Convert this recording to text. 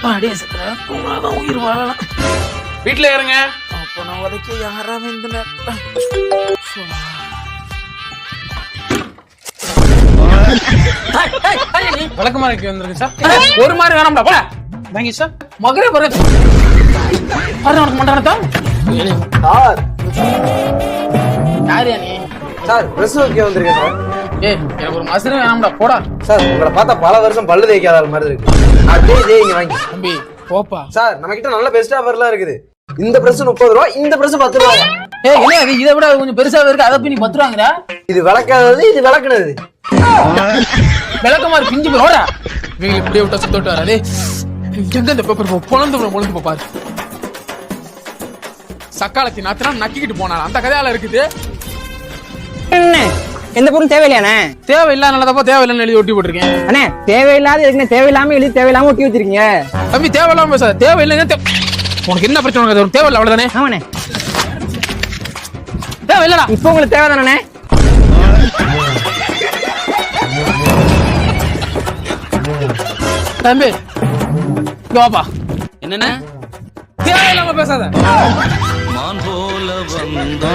அடியே சக்கர உயிர் வாழலாம். வீட்டுல இருங்க. அப்ப நான் உதைக்க யாரா வந்து விளக்கமா இருக்கு வந்துருக்கு சார். ஒரு மாதிரி வேணாம்டா போல வாங்கி சார். மகரே பாரு உனக்கு மண்டானதா சார் யாரியா நீ? சார் பிரஸ் ஓகே வந்திருக்கேன் சார். எனக்கு ஒரு மசரு வேணாம்டா போடா. சார் உங்களை பார்த்தா பல வருஷம் பல்லு தேய்க்காத ஆள் மாதிரி இருக்கு. அதே இங்க வாங்கி தம்பி போப்பா. சார் நம்ம கிட்ட நல்ல பெஸ்ட் ஆஃபர்லாம் இருக்குது. இந்த பிரஸ் 30 ரூபா, இந்த பிரஸ் 10 ரூபா. இல்ல அது இதை விட கொஞ்சம் பெருசாவே இருக்கு. அதை போய் நீ 10 ரூபாங்கடா. இது விளக்காதது, இது விளக்குனது. விளக்கமா இருக்கு பிஞ்சு போய் ஓடா. இவங்க இப்படியே விட்டா சுத்தோட்டு வராதே. எங்க இந்த பேப்பர் பொழந்து பாரு. சக்காலத்தி நாத்தினா நக்கிக்கிட்டு போனான் அந்த கதையால இருக்குது. என்ன எந்த பொருள் தேவையில்லையானே? தேவையில்லாதப்போ தேவையில்லைன்னு எழுதி ஒட்டி போட்டிருக்கேன். அண்ணே தேவையில்லாத இருக்குண்ணே. தேவையில்லாம எழுதி தேவையில்லாம ஒட்டி வச்சிருக்கீங்க. தம்பி தேவையில்லாம பேசாத. தேவையில்லைங்க. உனக்கு என்ன பிரச்சனை? உனக்கு ஒரு தேவையில்லை அவ்வளவுதானே? ஆமாண்ணே. தேவையில்லடா. இப்போ உங்களுக்கு தேவைதானே? தம்பி இங்க வாப்பா. என்னண்ணே? தேவையில்லாம பேசாத. மான் போல வந்த